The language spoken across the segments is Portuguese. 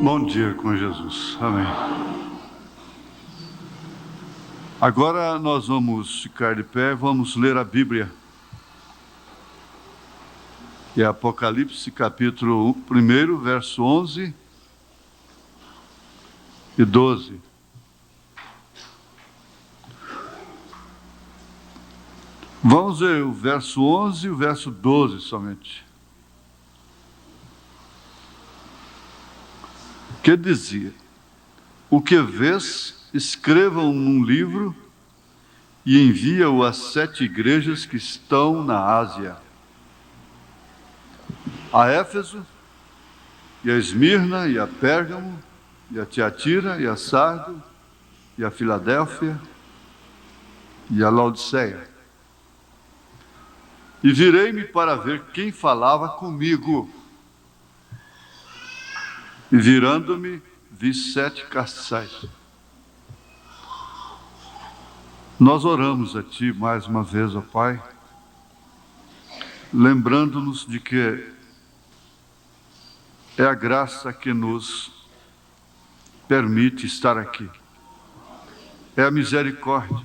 Bom dia com Jesus. Amém. Agora nós vamos ficar de pé, vamos ler a Bíblia. E é Apocalipse, capítulo 1, verso 11 e 12. Vamos ver o verso 11 e o verso 12 somente. Que dizia: o que vês, escreva-o num livro e envia-o às 7 igrejas que estão na Ásia: a Éfeso, e a Esmirna, e a Pérgamo, e a Tiatira, e a Sardo, e a Filadélfia, e a Laodiceia. E virei-me para ver quem falava comigo. E virando-me, vi 7 castiçais. Nós oramos a Ti mais uma vez, ó Pai, lembrando-nos de que é a graça que nos permite estar aqui. É a misericórdia.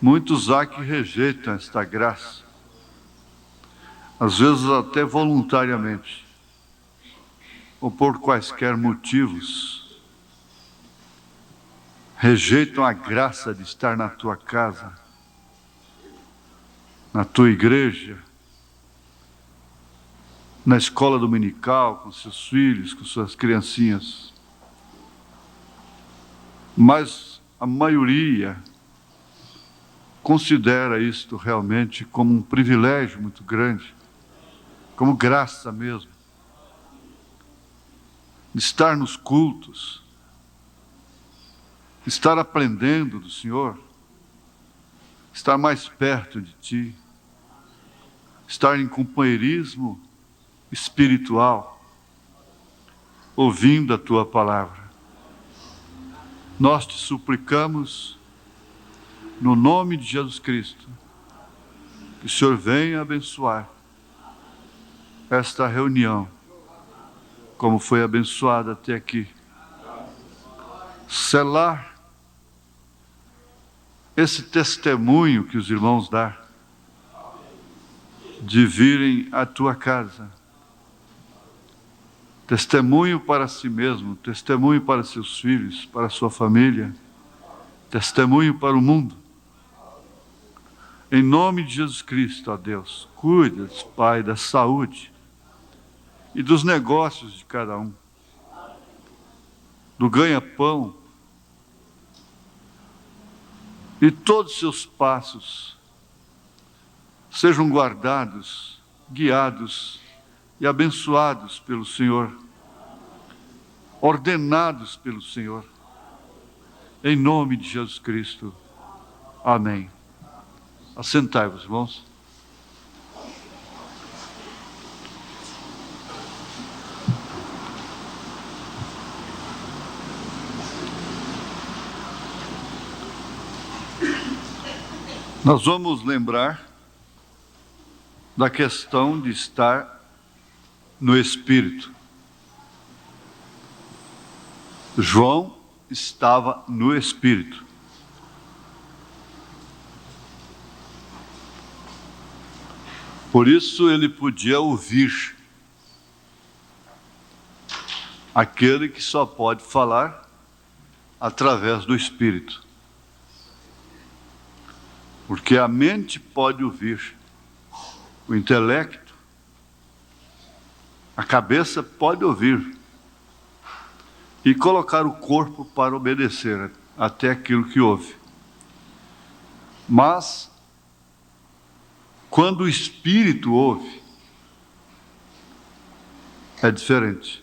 Muitos há que rejeitam esta graça, às vezes até voluntariamente, ou por quaisquer motivos, rejeitam a graça de estar na Tua casa, na Tua igreja, na escola dominical, com seus filhos, com suas criancinhas. Mas a maioria considera isto realmente como um privilégio muito grande, como graça mesmo, de estar nos cultos, estar aprendendo do Senhor, estar mais perto de Ti, estar em companheirismo espiritual, ouvindo a Tua palavra. Nós te suplicamos, no nome de Jesus Cristo, que o Senhor venha abençoar esta reunião, como foi abençoada até aqui. Selar esse testemunho que os irmãos dão, de virem à Tua casa. Testemunho para si mesmo, testemunho para seus filhos, para sua família, testemunho para o mundo. Em nome de Jesus Cristo, ó Deus, cuida, Pai, da saúde e dos negócios de cada um, do ganha-pão, e todos os seus passos sejam guardados, guiados e abençoados pelo Senhor, ordenados pelo Senhor, em nome de Jesus Cristo. Amém. Assentai-vos, irmãos. Nós vamos lembrar da questão de estar no Espírito. João estava no Espírito. Por isso ele podia ouvir aquele que só pode falar através do Espírito. Porque a mente pode ouvir, o intelecto, a cabeça pode ouvir e colocar o corpo para obedecer até aquilo que ouve. Mas, quando o Espírito ouve, é diferente.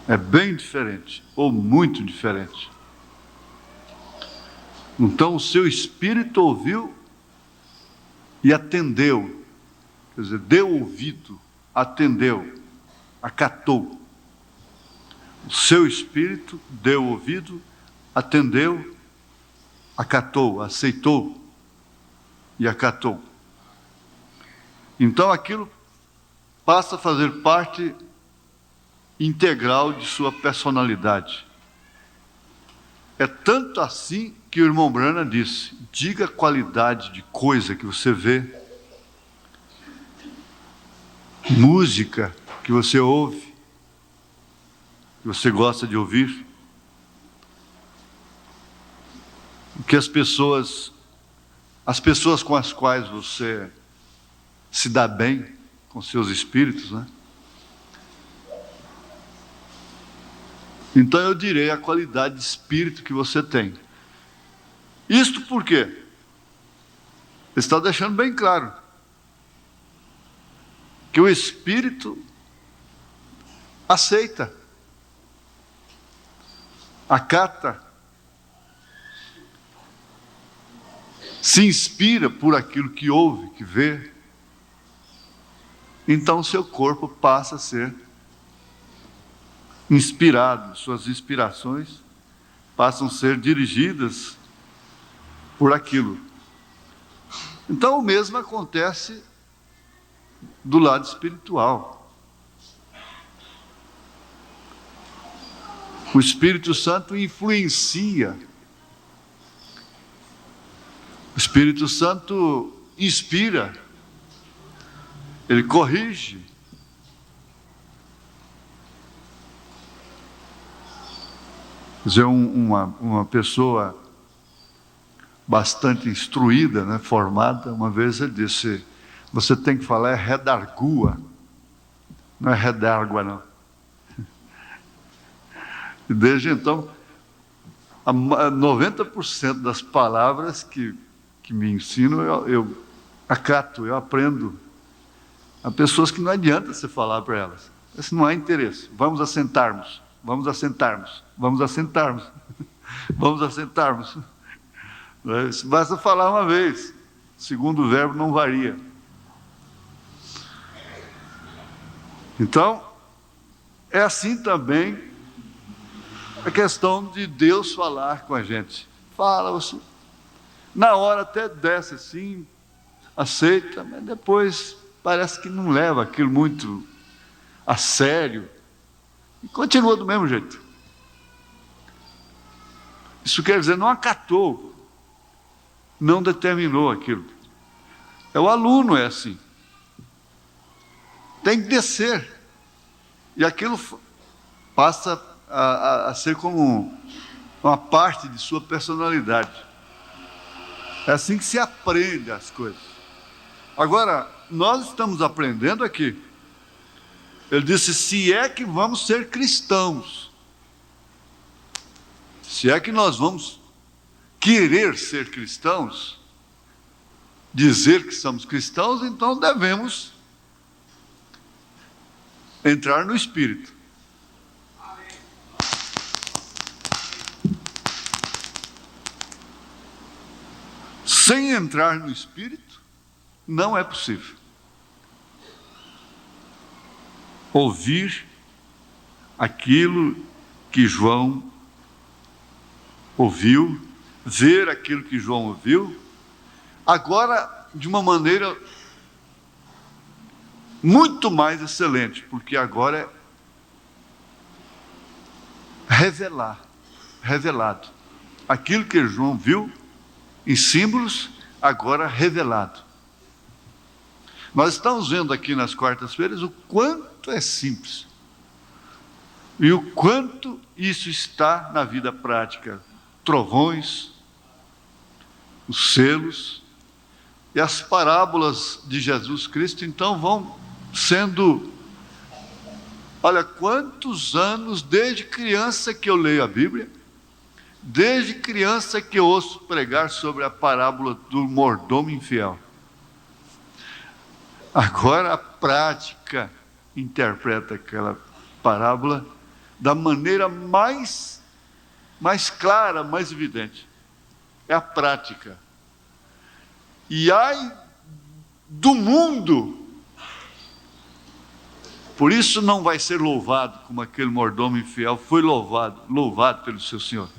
É bem diferente, ou muito diferente. Então o seu espírito ouviu e atendeu, quer dizer, deu ouvido, atendeu, acatou. O seu espírito deu ouvido, atendeu, acatou, aceitou e acatou. Então aquilo passa a fazer parte integral de sua personalidade. É tanto assim que o irmão Branham disse: diga a qualidade de coisa que você vê, música que você ouve, que você gosta de ouvir, que as pessoas com as quais você se dá bem, com seus espíritos, né? Então eu direi a qualidade de espírito que você tem. Isto por quê? Ele está deixando bem claro que o espírito aceita, acata, se inspira por aquilo que ouve, que vê. Então seu corpo passa a ser inspirado, suas inspirações passam a ser dirigidas por aquilo. Então o mesmo acontece do lado espiritual. O Espírito Santo influencia. O Espírito Santo inspira. Ele corrige. Quer dizer, uma pessoa bastante instruída, né, formada, uma vez ele disse: você tem que falar redargua, não é redargua não. E desde então, 90% das palavras que me ensinam, eu acato, eu aprendo. Há pessoas que não adianta você falar para elas. Esse não há interesse. Vamos assentarmos, vamos assentarmos, vamos assentarmos, vamos assentarmos. Basta falar uma vez. O segundo verbo não varia. Então, é assim também a questão de Deus falar com a gente. Fala você. Na hora até desce assim, aceita, mas depois parece que não leva aquilo muito a sério. E continua do mesmo jeito. Isso quer dizer, não acatou, não determinou aquilo. O aluno é assim. Tem que descer. E aquilo passa a ser como uma parte de sua personalidade. É assim que se aprende as coisas. Agora, nós estamos aprendendo aqui. Ele disse: se é que vamos ser cristãos, se é que nós vamos querer ser cristãos, dizer que somos cristãos, então devemos entrar no Espírito. Sem entrar no Espírito, não é possível ouvir aquilo que João ouviu, ver aquilo que João ouviu, agora de uma maneira muito mais excelente, porque agora é revelado. Aquilo que João viu em símbolos, agora revelado. Nós estamos vendo aqui nas quartas-feiras o quanto é simples e o quanto isso está na vida prática. Trovões, os selos e as parábolas de Jesus Cristo, então vão sendo... Olha, quantos anos, desde criança que eu leio a Bíblia, desde criança que eu ouço pregar sobre a parábola do mordomo infiel. Agora a prática interpreta aquela parábola da maneira mais clara, mais evidente. É a prática. E ai do mundo, por isso não vai ser louvado como aquele mordomo infiel foi louvado pelo seu Senhor.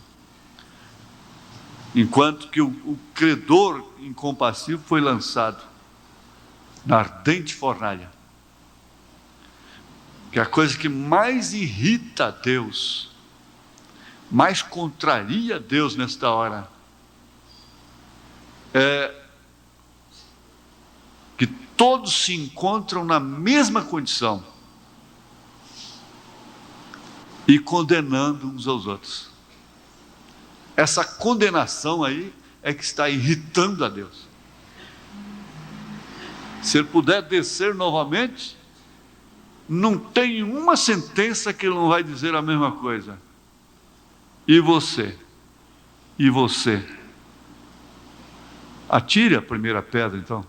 Enquanto que o credor incompassivo foi lançado na ardente fornalha. que a coisa que mais irrita a Deus, mais contraria a Deus nesta hora, é que todos se encontram na mesma condição e condenando uns aos outros. Essa condenação aí é que está irritando a Deus. Se ele puder descer novamente, não tem uma sentença que ele não vai dizer a mesma coisa. E você? E você? Atire a primeira pedra, então.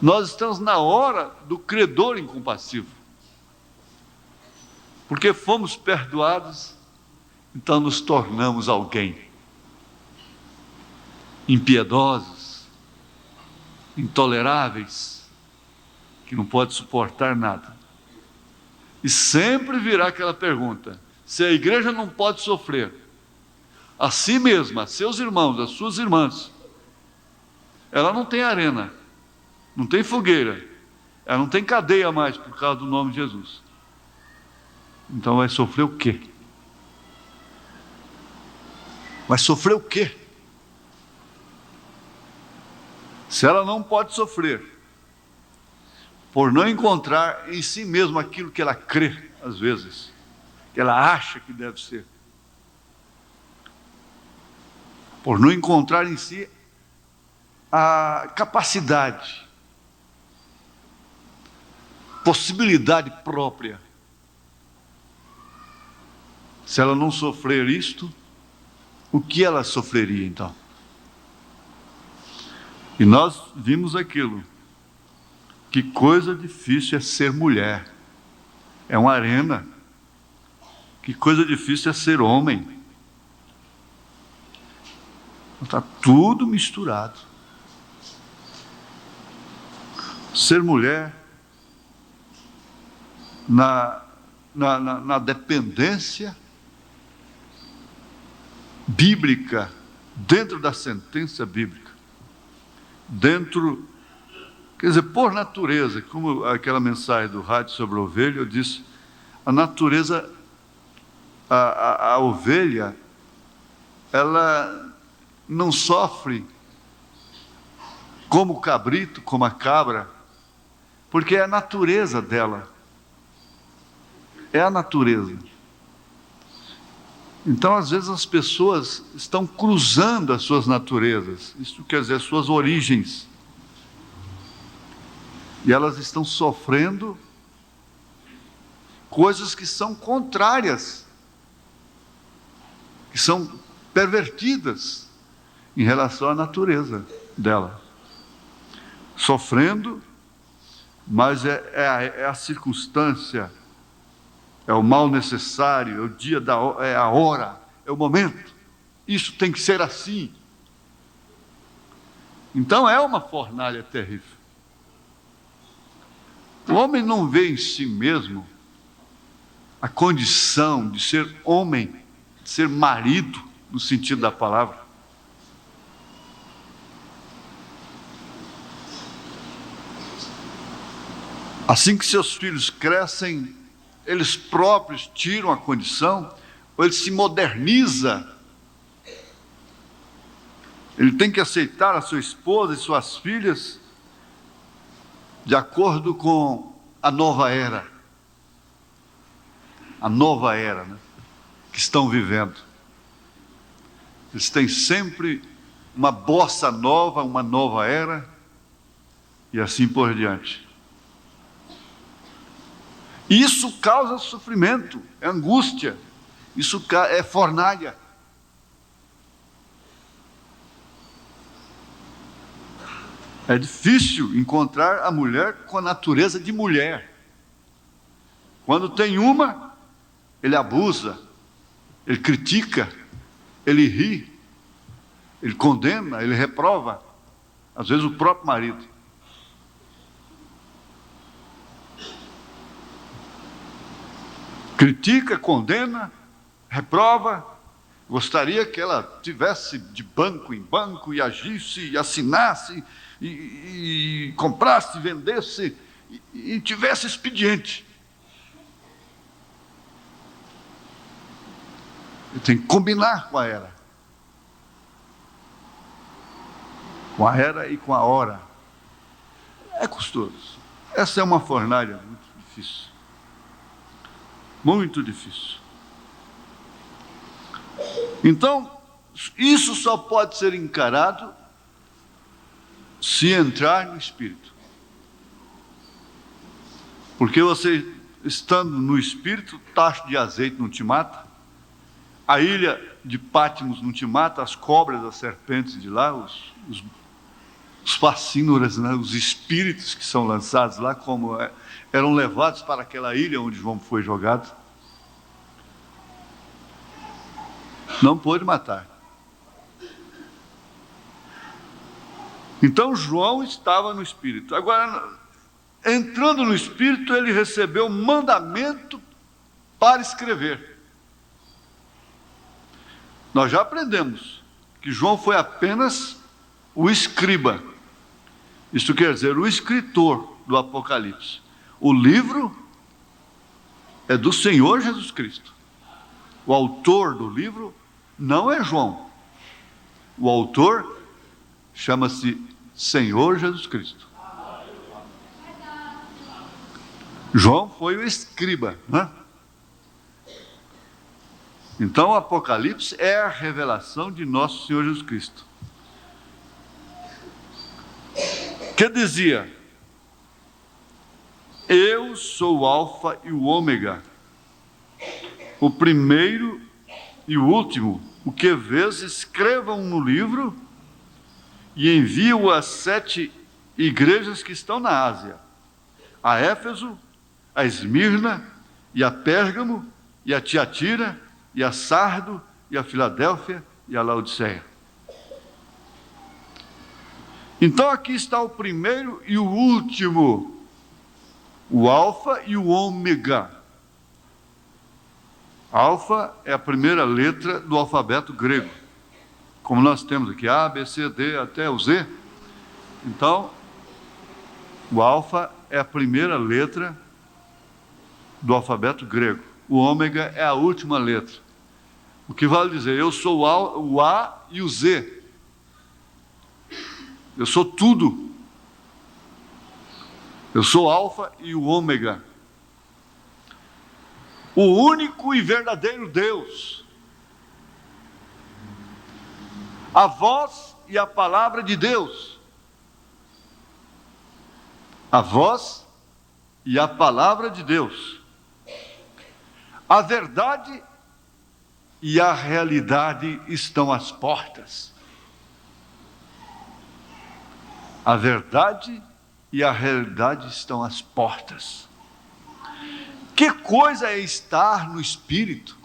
Nós estamos na hora do credor incompassivo. Porque fomos perdoados, então nos tornamos alguém. Impiedosos, intoleráveis, que não pode suportar nada. E sempre virá aquela pergunta: se a igreja não pode sofrer a si mesma, a seus irmãos, as suas irmãs, ela não tem arena, não tem fogueira, ela não tem cadeia mais por causa do nome de Jesus. Então vai sofrer o quê? Vai sofrer o quê? Se ela não pode sofrer por não encontrar em si mesma aquilo que ela crê, às vezes, que ela acha que deve ser, por não encontrar em si a capacidade, possibilidade própria, se ela não sofrer isto, o que ela sofreria então? E nós vimos aquilo. Que coisa difícil é ser mulher. É uma arena. Que coisa difícil é ser homem. Está tudo misturado. Ser mulher na dependência bíblica, dentro da sentença bíblica, dentro, quer dizer, por natureza, como aquela mensagem do rádio sobre a ovelha, eu disse, a natureza, a ovelha, ela não sofre como o cabrito, como a cabra, porque é a natureza dela, é a natureza. Então, às vezes, as pessoas estão cruzando as suas naturezas, isso quer dizer, as suas origens, e elas estão sofrendo coisas que são contrárias, que são pervertidas em relação à natureza dela. Sofrendo, mas é a circunstância, é o mal necessário, é o dia é a hora, é o momento. Isso tem que ser assim. Então é uma fornalha terrível. O homem não vê em si mesmo a condição de ser homem, de ser marido, no sentido da palavra. Assim que seus filhos crescem, eles próprios tiram a condição, ou ele se moderniza. Ele tem que aceitar a sua esposa e suas filhas de acordo com a nova era. A nova era, né, que estão vivendo. Eles têm sempre uma bossa nova, uma nova era, e assim por diante. Isso causa sofrimento, é angústia, isso é fornalha. É difícil encontrar a mulher com a natureza de mulher. Quando tem uma, ele abusa, ele critica, ele ri, ele condena, ele reprova, às vezes o próprio marido. Critica, condena, reprova, gostaria que ela tivesse de banco em banco e agisse, e assinasse, e comprasse, vendesse, e tivesse expediente. Ele tem que combinar com a era. Com a era e com a hora. É custoso. Essa é uma fornalha muito difícil. Muito difícil. Então, isso só pode ser encarado se entrar no Espírito. Porque você, estando no Espírito, tacho de azeite não te mata, a ilha de Patmos não te mata, as cobras, as serpentes de lá, os facínoras, né, os espíritos que são lançados lá, como eram levados para aquela ilha onde João foi jogado, não pôde matar. Então João estava no Espírito. Agora, entrando no Espírito, ele recebeu mandamento para escrever. Nós já aprendemos que João foi apenas o escriba. Isto quer dizer, o escritor do Apocalipse. O livro é do Senhor Jesus Cristo. O autor do livro não é João. O autor chama-se Senhor Jesus Cristo. João foi o escriba, né? Então o Apocalipse é a revelação de nosso Senhor Jesus Cristo. Que dizia: eu sou o Alfa e o Ômega, o primeiro e o último. O que vês, escrevam no livro e envie-o às 7 igrejas que estão na Ásia: a Éfeso, a Esmirna, e a Pérgamo, e a Tiatira, e a Sardo, e a Filadélfia, e a Laodiceia. Então aqui está o primeiro e o último, o Alfa e o Ômega. Alfa é a primeira letra do alfabeto grego, como nós temos aqui A, B, C, D até o Z. Então, o Alfa é a primeira letra do alfabeto grego. O Ômega é a última letra. O que vale dizer, eu sou o A e o Z. Eu sou tudo. Eu sou o Alfa e o Ômega. O único e verdadeiro Deus. A voz e a palavra de Deus. A voz e a palavra de Deus. A verdade e a realidade estão às portas. A verdade e a realidade estão às portas. Que coisa é estar no Espírito?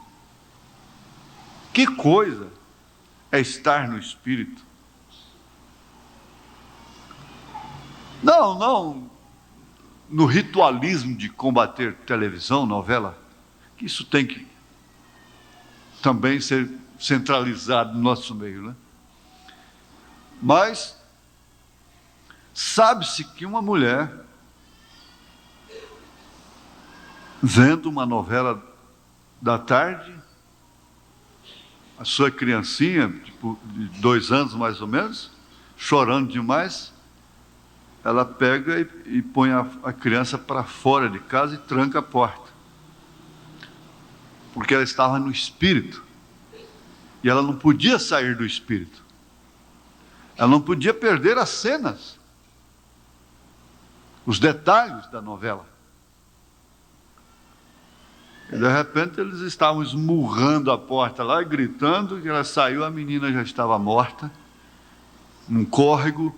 Que coisa é estar no Espírito? Não no ritualismo de combater televisão, novela, que isso tem que também ser centralizado no nosso meio, né? Mas sabe-se que uma mulher, vendo uma novela da tarde, a sua criancinha, tipo, de 2 anos mais ou menos, chorando demais, ela pega e põe a criança para fora de casa e tranca a porta. Porque ela estava no Espírito. E ela não podia sair do Espírito. Ela não podia perder as cenas, os detalhes da novela. E de repente eles estavam esmurrando a porta lá, gritando, que ela saiu, a menina já estava morta, num córrego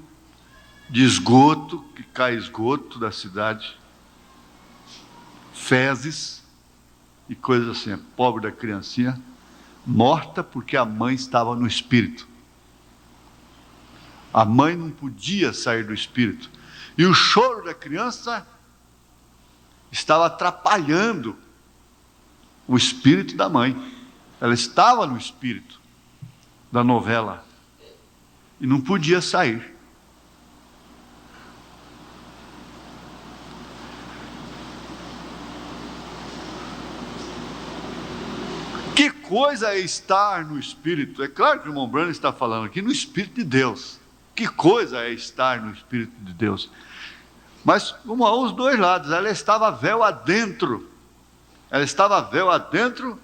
de esgoto, que cai esgoto da cidade, fezes e coisas assim. A pobre da criancinha, morta porque a mãe estava no Espírito. A mãe não podia sair do Espírito. E o choro da criança estava atrapalhando o espírito da mãe. Ela estava no espírito da novela e não podia sair. coisa é estar no Espírito? É claro que o irmão Branham está falando aqui no Espírito de Deus. Que coisa é estar no Espírito de Deus? Mas, como há os dois lados, ela estava véu adentro. Ela estava véu adentro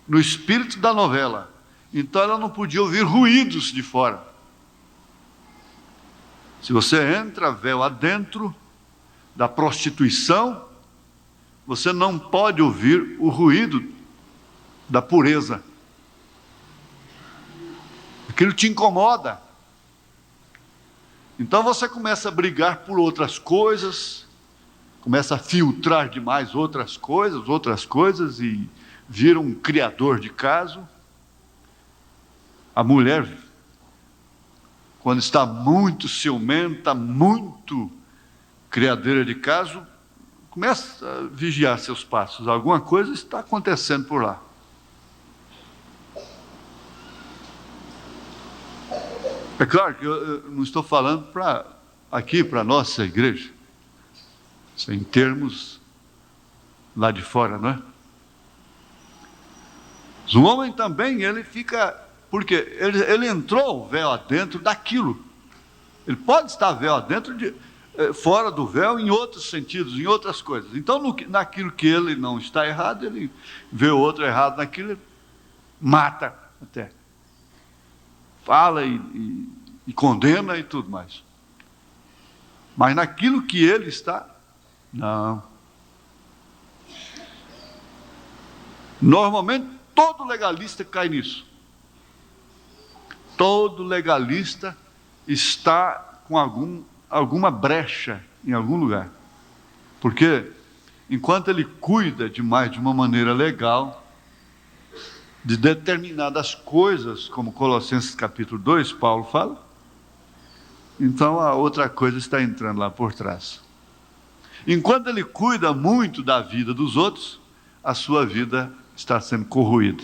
no espírito da novela. Então ela não podia ouvir ruídos de fora. Se você entra véu adentro da prostituição, você não pode ouvir o ruído da pureza. Aquilo te incomoda. Então você começa a brigar por outras coisas, começa a filtrar demais outras coisas e vira um criador de caso. A mulher, quando está muito ciumenta, muito criadeira de caso, começa a vigiar seus passos. Alguma coisa está acontecendo por lá. É claro que eu não estou falando aqui para a nossa igreja. Isso é em termos lá de fora, não é? Mas o homem também, ele fica... Porque ele entrou o véu adentro daquilo. Ele pode estar véu adentro, fora do véu, em outros sentidos, em outras coisas. Então, naquilo que ele não está errado, ele vê o outro errado naquilo, ele mata até. Fala e condena e tudo mais. Mas naquilo que ele está, não. Normalmente, todo legalista cai nisso. Todo legalista está com alguma brecha em algum lugar. Porque, enquanto ele cuida demais de uma maneira legal, de determinadas coisas, como Colossenses capítulo 2, Paulo fala, então a outra coisa está entrando lá por trás. Enquanto ele cuida muito da vida dos outros, a sua vida está sendo corroída.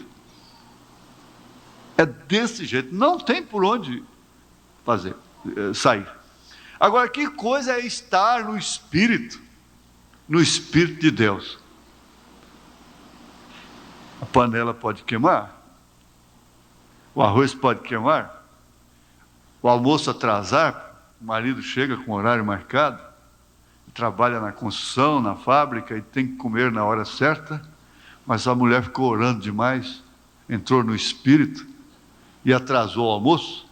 É desse jeito, não tem por onde sair. Agora, que coisa é estar no Espírito de Deus? A panela pode queimar, o arroz pode queimar, o almoço atrasar, o marido chega com o horário marcado, trabalha na construção, na fábrica e tem que comer na hora certa, mas a mulher ficou orando demais, entrou no Espírito e atrasou o almoço.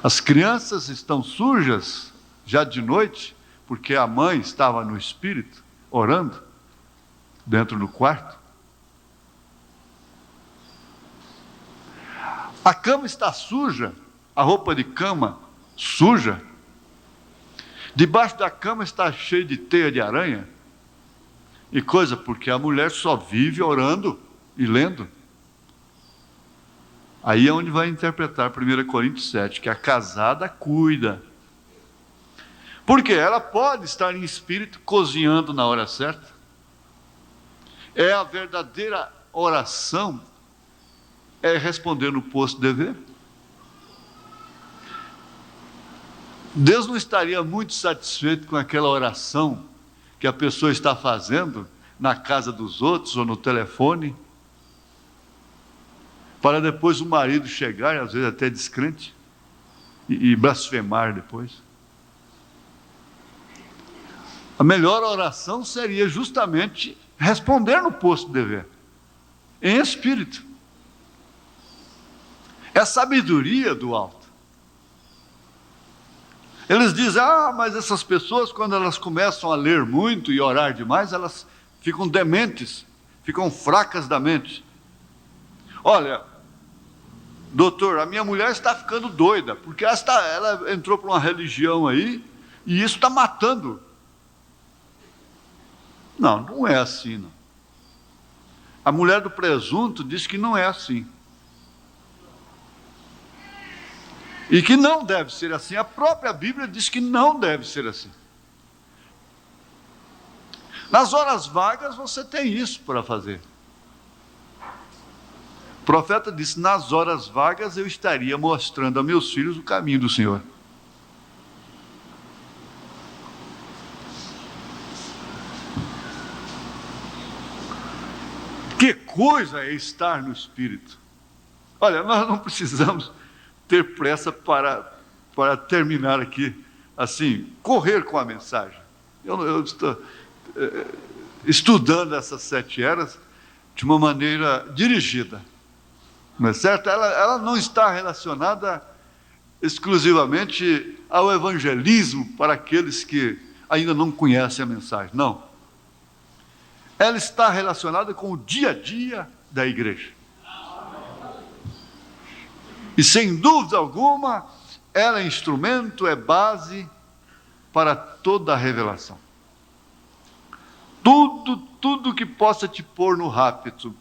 As crianças estão sujas já de noite, porque a mãe estava no Espírito, orando, dentro do quarto. A cama está suja, a roupa de cama suja. Debaixo da cama está cheio de teia de aranha e coisa, porque a mulher só vive orando e lendo. Aí é onde vai interpretar 1 Coríntios 7, que a casada cuida. Porque ela pode estar em espírito cozinhando na hora certa. É a verdadeira oração, é responder no posto de dever. Deus não estaria muito satisfeito com aquela oração que a pessoa está fazendo na casa dos outros ou no telefone, para depois o marido chegar, às vezes até descrente, e blasfemar depois. A melhor oração seria justamente responder no posto de dever, em espírito. É a sabedoria do alto. Eles dizem, mas essas pessoas, quando elas começam a ler muito e orar demais, elas ficam dementes, ficam fracas da mente. Olha, doutor, a minha mulher está ficando doida, porque ela entrou para uma religião aí, e isso está matando. Não, não é assim, não. A mulher do presunto diz que não é assim. E que não deve ser assim. A própria Bíblia diz que não deve ser assim. Nas horas vagas você tem isso para fazer. O profeta disse, nas horas vagas eu estaria mostrando a meus filhos o caminho do Senhor. coisa é estar no Espírito? Olha, nós não precisamos ter pressa para terminar aqui, assim, correr com a mensagem. Eu estou estudando essas 7 eras de uma maneira dirigida, não é certo? Ela não está relacionada exclusivamente ao evangelismo para aqueles que ainda não conhecem a mensagem, não. Ela está relacionada com o dia a dia da igreja. E sem dúvida alguma, ela é instrumento, é base para toda a revelação. Tudo que possa te pôr no rapto,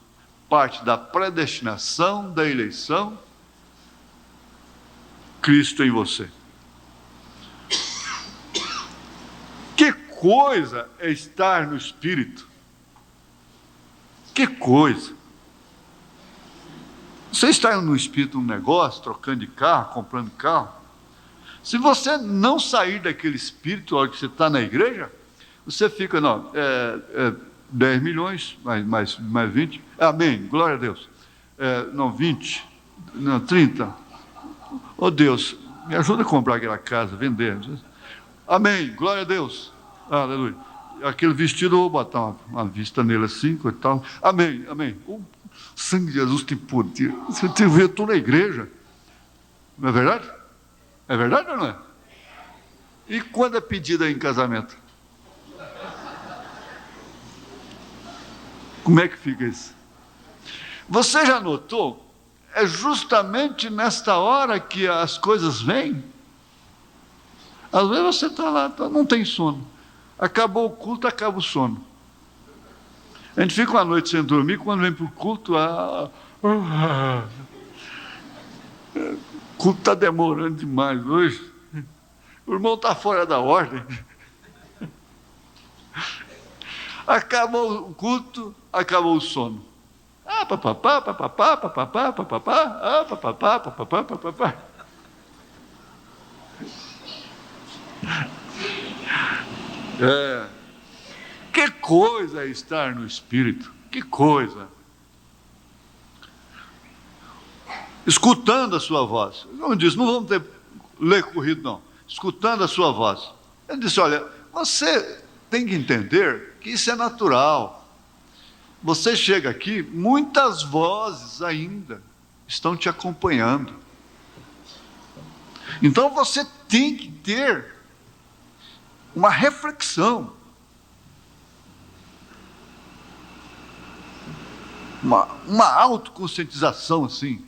parte da predestinação, da eleição, Cristo em você. Que coisa é estar no Espírito? Que coisa! Você está no Espírito num negócio, trocando de carro, comprando carro. Se você não sair daquele Espírito, na hora que você está na igreja, você fica, 10 milhões, mais 20, amém, glória a Deus. 20, 30. Oh Deus, me ajuda a comprar aquela casa, vender. Amém, glória a Deus, aleluia. Aquele vestido eu vou botar uma vista nele assim, coitado. Amém, amém. O sangue de Jesus tem poder. Você tem que ver tudo na igreja. Não é verdade? É verdade ou não é? E quando é pedida em casamento? Como é que fica isso? Você já notou? É justamente nesta hora que as coisas vêm. Às vezes você está lá, não tem sono. Acabou o culto, acaba o sono. A gente fica uma noite sem dormir, quando vem para o culto, o culto está demorando demais hoje. O irmão está fora da ordem. Acabou o culto, acabou o sono. Papapá, papapá, papapá, papapá, papapá, papapá, papapá. Que coisa é estar no Espírito, que coisa. Escutando a sua voz. Como disse, não vamos ler corrido não. Escutando a sua voz. Ele disse, olha, você tem que entender que isso é natural. Você chega aqui, muitas vozes ainda estão te acompanhando. Então você tem que ter uma reflexão, uma autoconscientização assim.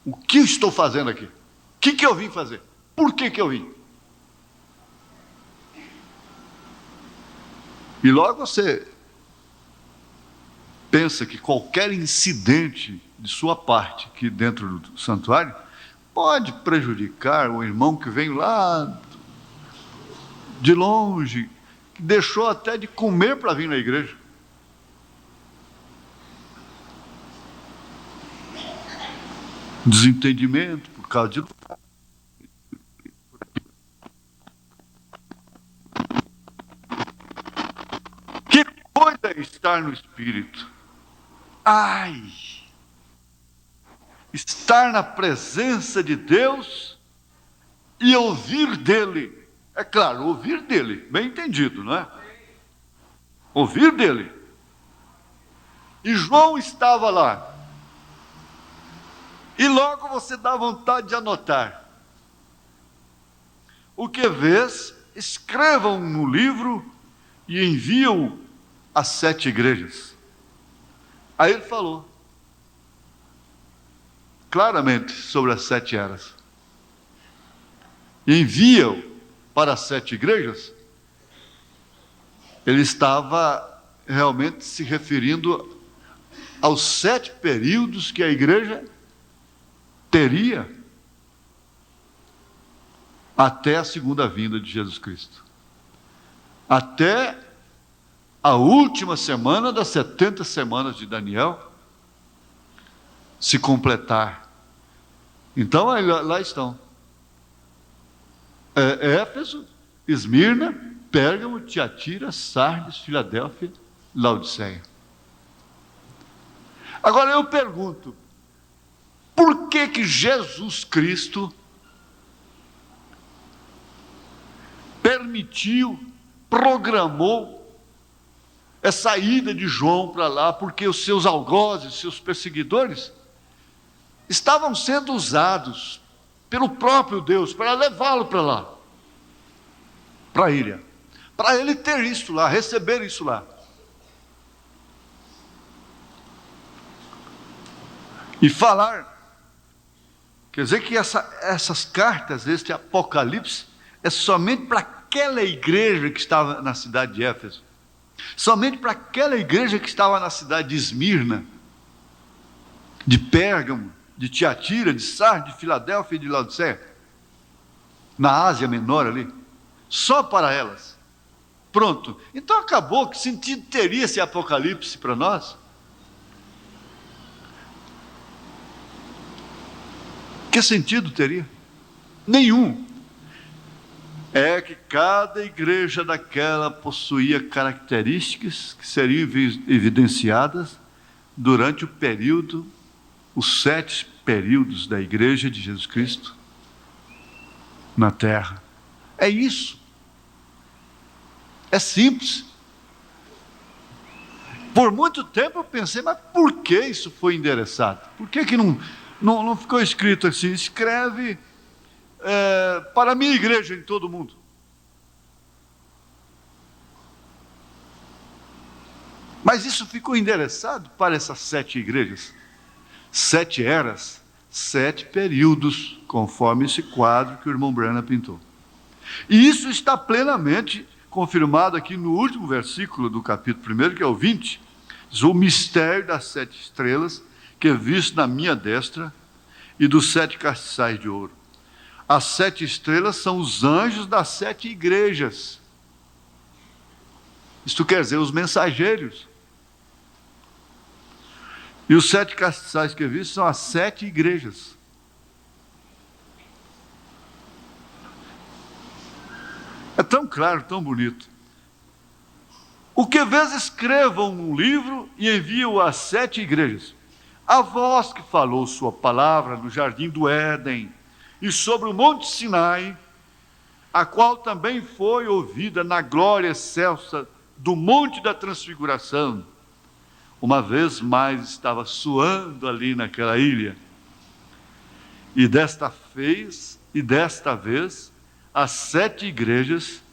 O que eu estou fazendo aqui? O que eu vim fazer? Por que eu vim? E logo você pensa que qualquer incidente de sua parte aqui dentro do santuário pode prejudicar o irmão que vem lá de longe, que deixou até de comer para vir na igreja. Desentendimento por causa de... Que coisa é estar no Espírito? Ai! Estar na presença de Deus e ouvir dele. É claro, ouvir dele, bem entendido, não é? Ouvir dele. E João estava lá. E logo você dá vontade de anotar. O que vês, escrevam no livro e enviam às 7 igrejas. Aí ele falou claramente sobre as 7 eras. Enviam para as 7 igrejas. Ele estava realmente se referindo aos 7 períodos que a igreja teria até a segunda vinda de Jesus Cristo. Até a última semana das 70 semanas de Daniel se completar. Então, lá estão. Éfeso, Esmirna, Pérgamo, Tiatira, Sardes, Filadélfia, Laodiceia. Agora eu pergunto, por que que Jesus Cristo permitiu, programou essa ida de João para lá? Porque os seus algozes, seus perseguidores, estavam sendo usados pelo próprio Deus para levá-lo para lá, para a ilha, para ele ter isso lá, receber isso lá. E falar, quer dizer que essas cartas, este Apocalipse, é somente para aquela igreja que estava na cidade de Éfeso, somente para aquela igreja que estava na cidade de Esmirna, de Pérgamo, de Tiatira, de Sardes, de Filadélfia e de Laodiceia, na Ásia Menor ali, só para elas. Pronto. Então acabou. Que sentido teria esse Apocalipse para nós? Que sentido teria? Nenhum. É que cada igreja daquela possuía características que seriam evidenciadas durante o período, os 7 períodos da igreja de Jesus Cristo na terra. É isso. É simples. Por muito tempo eu pensei, mas por que isso foi endereçado? Por que não ficou escrito assim, escreve para a minha igreja em todo o mundo? Mas isso ficou endereçado para essas 7 igrejas. 7 eras, 7 períodos, conforme esse quadro que o irmão Branham pintou. E isso está plenamente confirmado aqui no último versículo do capítulo 1, que é o 20, diz: o mistério das 7 estrelas, que é visto na minha destra, e dos 7 castiçais de ouro. As 7 estrelas são os anjos das 7 igrejas. Isto quer dizer, os mensageiros. E os 7 castiçais que é visto são as 7 igrejas. É tão claro, tão bonito. O que vês, escrevam um livro e enviem-o às 7 igrejas. A voz que falou sua palavra no jardim do Éden e sobre o monte Sinai, a qual também foi ouvida na glória excelsa do monte da transfiguração, uma vez mais estava suando ali naquela ilha. E desta vez, as 7 igrejas,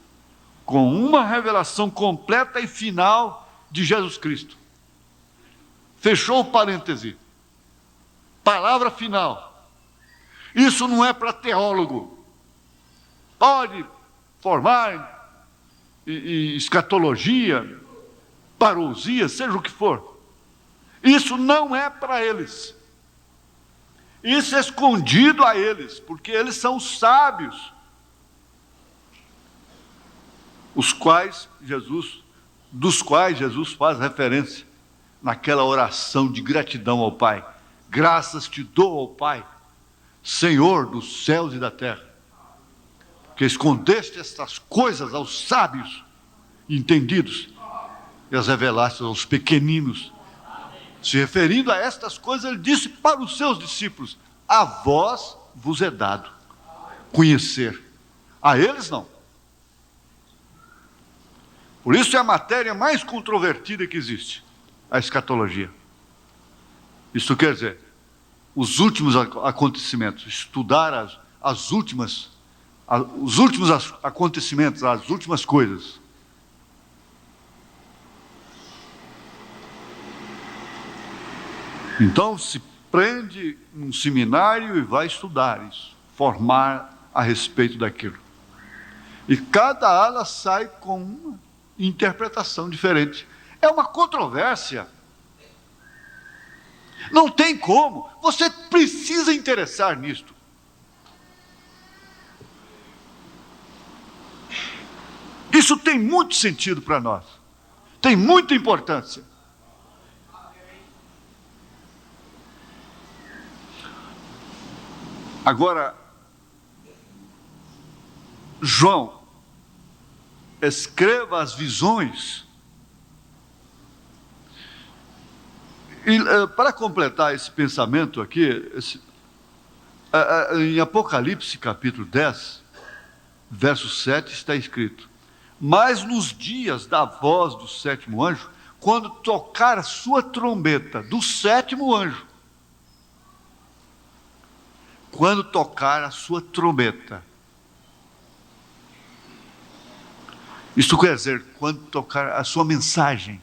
com uma revelação completa e final de Jesus Cristo. Fechou o parêntese. Palavra final. Isso não é para teólogo. Pode formar escatologia, parousia, seja o que for. Isso não é para eles. Isso é escondido a eles, porque eles são sábios, dos quais Jesus faz referência naquela oração de gratidão ao Pai. Graças te dou, ó Pai, Senhor dos céus e da terra, que escondeste estas coisas aos sábios entendidos e as revelaste aos pequeninos. Se referindo a estas coisas, ele disse para os seus discípulos: a vós vos é dado conhecer, a eles não. Por isso é a matéria mais controvertida que existe, a escatologia. Isso quer dizer, os últimos acontecimentos, estudar os últimos acontecimentos, as últimas coisas. Então se prende num seminário e vai estudar isso, formar a respeito daquilo. E cada ala sai com uma interpretação diferente. É uma controvérsia. Não tem como. Você precisa interessar nisto. Isso tem muito sentido para nós. Tem muita importância. Agora, João escreva as visões E para completar esse pensamento aqui, em Apocalipse capítulo 10, verso 7 está escrito: mas nos dias da voz do sétimo anjo, quando tocar a sua trombeta, do sétimo anjo, quando tocar a sua trombeta, isto quer dizer, quando tocar a sua mensagem,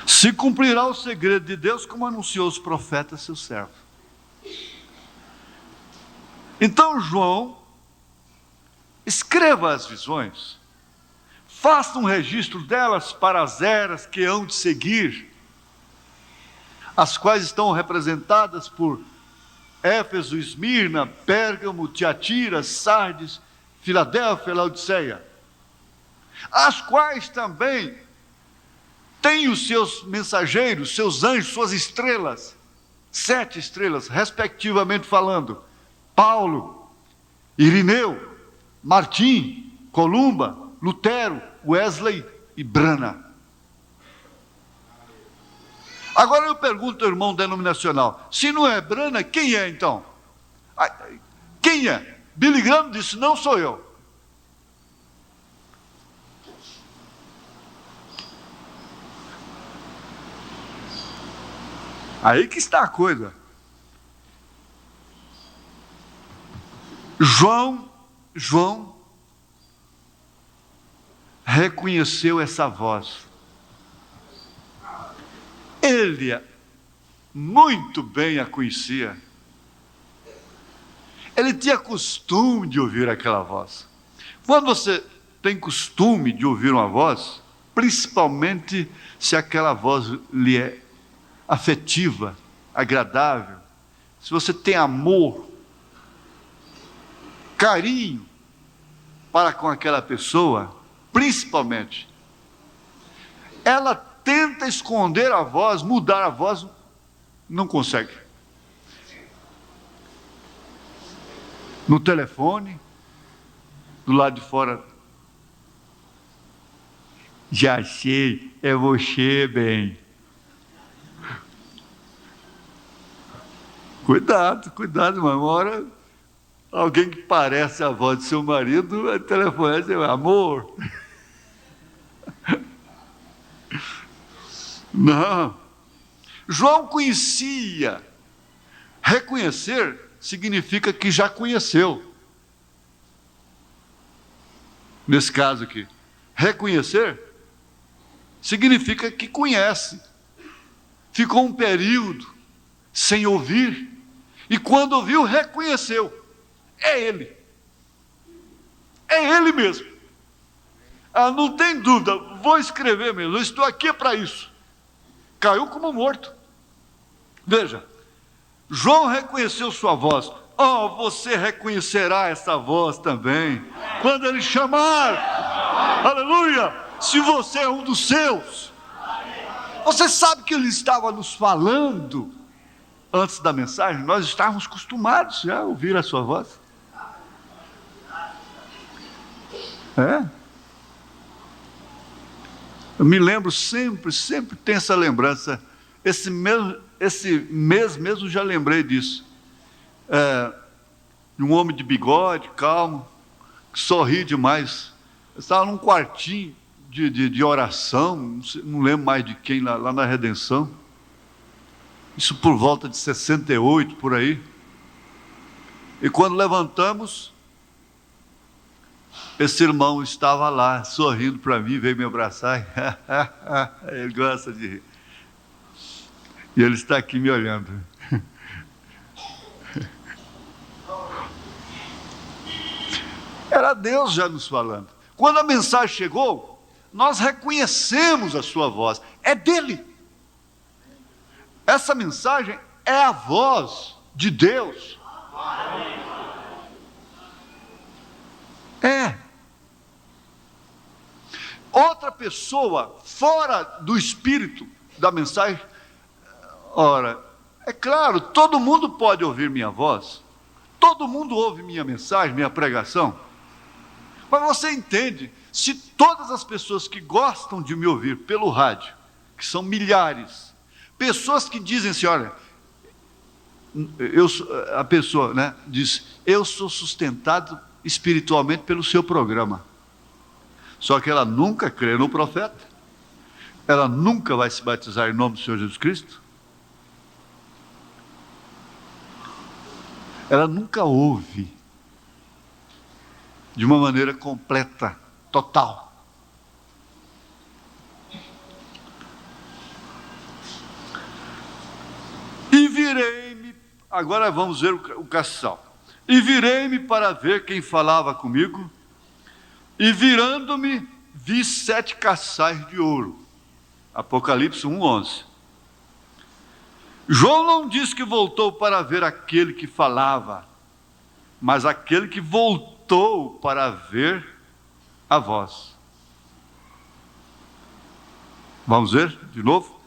se cumprirá o segredo de Deus, como anunciou os profetas, seus servos. Então, João, escreva as visões, faça um registro delas para as eras que hão de seguir, as quais estão representadas por Éfeso, Esmirna, Pérgamo, Tiatira, Sardes, Filadélfia, Laodiceia, as quais também têm os seus mensageiros, seus anjos, suas estrelas, 7 estrelas, respectivamente falando: Paulo, Irineu, Martim, Columba, Lutero, Wesley e Brana. Agora eu pergunto ao irmão denominacional: se não é Brana, quem é então? Quem é? Billy Graham disse: não sou eu. Aí que está a coisa. João reconheceu essa voz. Ele muito bem a conhecia. Ele tinha costume de ouvir aquela voz. Quando você tem costume de ouvir uma voz, principalmente se aquela voz lhe é afetiva, agradável, se você tem amor, carinho para com aquela pessoa, principalmente, ela tenta esconder a voz, mudar a voz, não consegue. No telefone, do lado de fora: já sei, é você, bem. Cuidado, mas uma hora alguém que parece a voz de seu marido, a telefone e diz: amor. Não. João conhecia. Reconhecer significa que já conheceu. Nesse caso aqui, reconhecer significa que conhece. Ficou um período sem ouvir, e quando ouviu, reconheceu. É ele. É ele mesmo. Não tem dúvida, vou escrever mesmo, eu estou aqui para isso. Caiu como morto. Veja, João reconheceu sua voz. Você reconhecerá essa voz também, quando ele chamar. Aleluia! Se você é um dos seus. Você sabe que ele estava nos falando antes da mensagem? Nós estávamos acostumados já a ouvir a sua voz. Eu me lembro sempre tenho essa lembrança. Esse mês mesmo já lembrei disso. Um homem de bigode, calmo, que sorri demais. Eu estava num quartinho de oração, não lembro mais de quem, lá na Redenção. Isso por volta de 68, por aí. E quando levantamos, esse irmão estava lá, sorrindo para mim, veio me abraçar. Ele gosta de rir. E ele está aqui me olhando. Era Deus já nos falando. Quando a mensagem chegou, nós reconhecemos a sua voz. É dele. Essa mensagem é a voz de Deus. Outra pessoa, fora do espírito da mensagem, ora, é claro, todo mundo pode ouvir minha voz, todo mundo ouve minha mensagem, minha pregação. Mas você entende, se todas as pessoas que gostam de me ouvir pelo rádio, que são milhares, pessoas que dizem assim, olha, a pessoa, né, diz, eu sou sustentado espiritualmente pelo seu programa. Só que ela nunca crê no profeta, ela nunca vai se batizar em nome do Senhor Jesus Cristo, ela nunca ouve de uma maneira completa, total. E virei-me, agora vamos ver o castiçal. E virei-me para ver quem falava comigo, e virando-me, vi 7 castiçais de ouro. Apocalipse 1:11. João não diz que voltou para ver aquele que falava, mas aquele que voltou para ver a voz. Vamos ver de novo?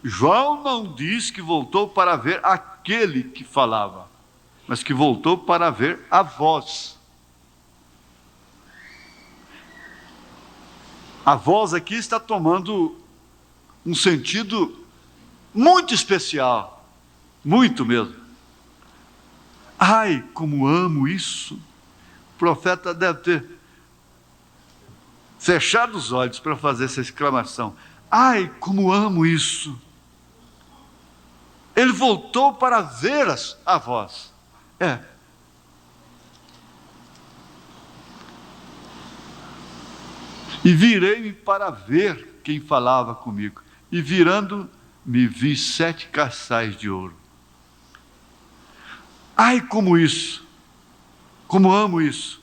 João não diz que voltou para ver aquele que falava, mas que voltou para ver a voz. A voz aqui está tomando um sentido muito especial, muito mesmo. Ai, como amo isso! O profeta deve ter fechado os olhos para fazer essa exclamação. Ai, como amo isso! Ele voltou para ver a voz. E virei-me para ver quem falava comigo. E virando-me, vi 7 castiçais de ouro. Ai, como isso! Como amo isso!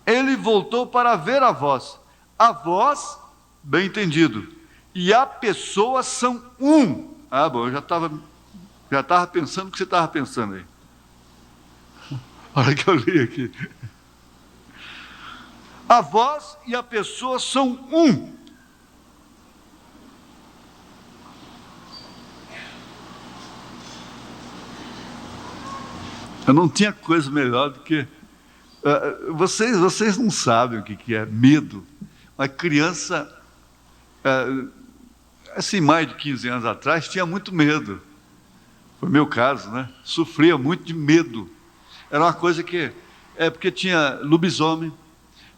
Ele voltou para ver a voz. A voz, bem entendido, e a pessoa são um. Ah, bom, eu já estava pensando o que você estava pensando aí. Olha que eu li aqui. A voz e a pessoa são um. Eu não tinha coisa melhor do que... Vocês não sabem o que é medo. Uma criança, assim, mais de 15 anos atrás, tinha muito medo. Foi meu caso, né? Sofria muito de medo. Era uma coisa que... porque tinha lobisomem,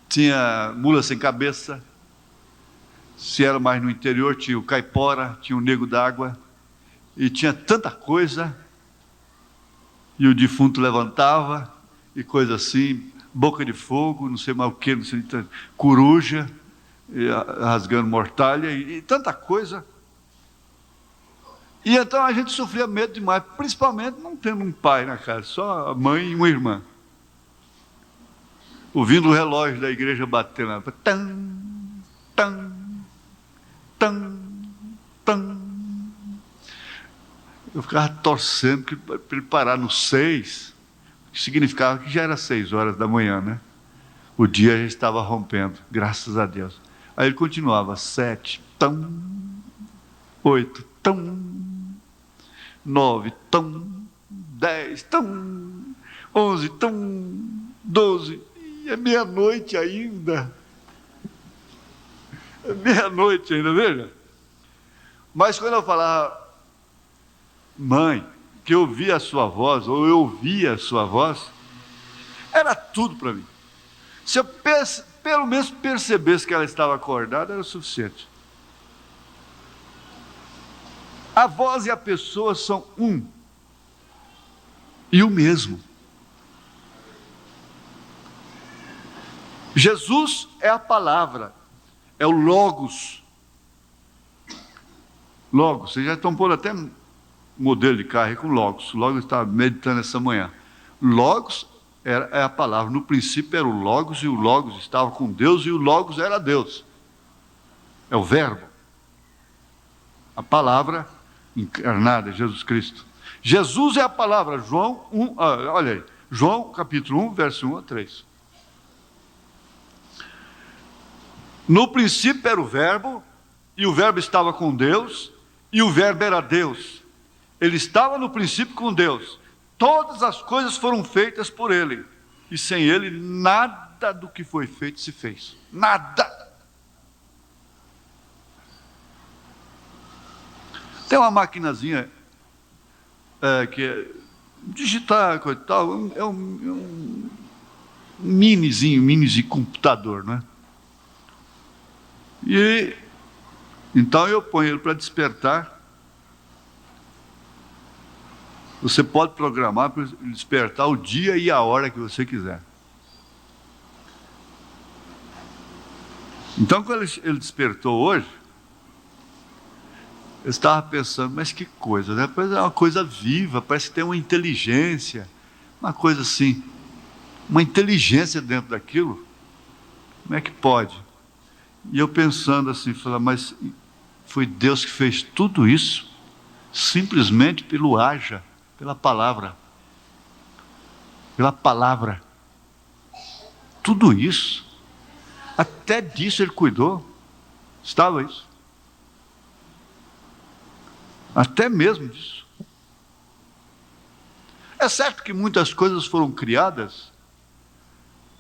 tinha mula sem cabeça, se era mais no interior, tinha o caipora, tinha o nego d'água, e tinha tanta coisa, e o defunto levantava, e coisa assim, boca de fogo, não sei mais o que, não sei, coruja, rasgando mortalha, e tanta coisa. E então a gente sofria medo demais, principalmente não tendo um pai na casa, só a mãe e uma irmã. Ouvindo o relógio da igreja batendo, tam, tam, tam, tam. Eu ficava torcendo para ele parar no 6, que significava que já era 6 horas da manhã, né? O dia já estava rompendo, graças a Deus. Aí ele continuava, 7, tam, 8, tam, 9, tam, 10, tam, 11, tam, 12, e é meia-noite ainda. É meia-noite ainda, veja. Mas quando eu falava, mãe, que eu ouvia a sua voz, ou eu ouvia a sua voz, era tudo para mim. Se eu pelo menos percebesse que ela estava acordada, era o suficiente. A voz e a pessoa são um e o mesmo. Jesus é a palavra, é o Logos. Logos, vocês já estão pondo até modelo de carro aí com Logos. Logos estava meditando essa manhã. Logos é a palavra. No princípio era o Logos, e o Logos estava com Deus, e o Logos era Deus. É o verbo. A palavra encarnada, Jesus Cristo. Jesus é a palavra. João 1, olha aí. João capítulo 1, verso 1 a 3. No princípio era o verbo, e o verbo estava com Deus, e o verbo era Deus. Ele estava no princípio com Deus. Todas as coisas foram feitas por ele, e sem ele nada nada do que foi feito se fez. Nada. Tem uma maquinazinha que é digitar, coisa e tal, é um mini computador, né? E então eu ponho ele para despertar. Você pode programar para despertar o dia e a hora que você quiser. Então, quando ele despertou hoje, eu estava pensando, mas que coisa, né? Parece uma coisa viva, parece que tem uma inteligência, uma coisa assim, uma inteligência dentro daquilo. Como é que pode? E eu pensando assim, falando, mas foi Deus que fez tudo isso, simplesmente pelo haja, pela palavra. Pela palavra. Tudo isso, até disso ele cuidou. Estava isso. Até mesmo disso. É certo que muitas coisas foram criadas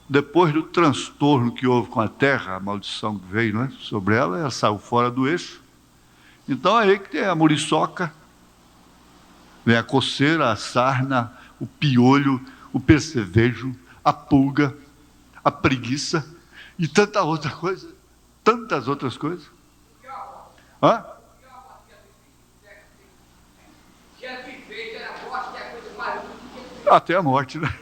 depois do transtorno que houve com a terra, a maldição que veio, né, sobre ela saiu fora do eixo. Então é aí que tem a muriçoca, vem a coceira, a sarna, o piolho, o percevejo, a pulga, a preguiça e tanta outra coisa, tantas outras coisas. Hã? Até a morte, né?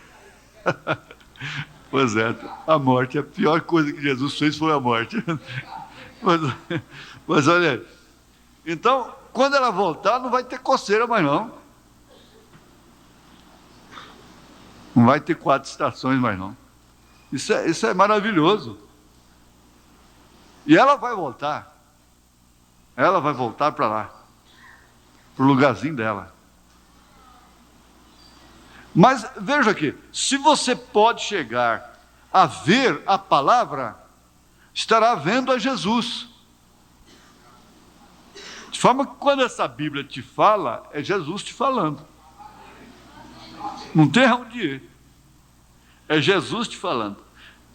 Pois é, a morte, a pior coisa que Jesus fez foi a morte. Mas olha, então, quando ela voltar, não vai ter coceira mais não. Não vai ter 4 estações mais não. Isso é maravilhoso. E ela vai voltar. Ela vai voltar para lá. Para o lugarzinho dela. Mas veja aqui, se você pode chegar a ver a palavra, estará vendo a Jesus. De forma que quando essa Bíblia te fala, é Jesus te falando. Não tem onde ir. É Jesus te falando.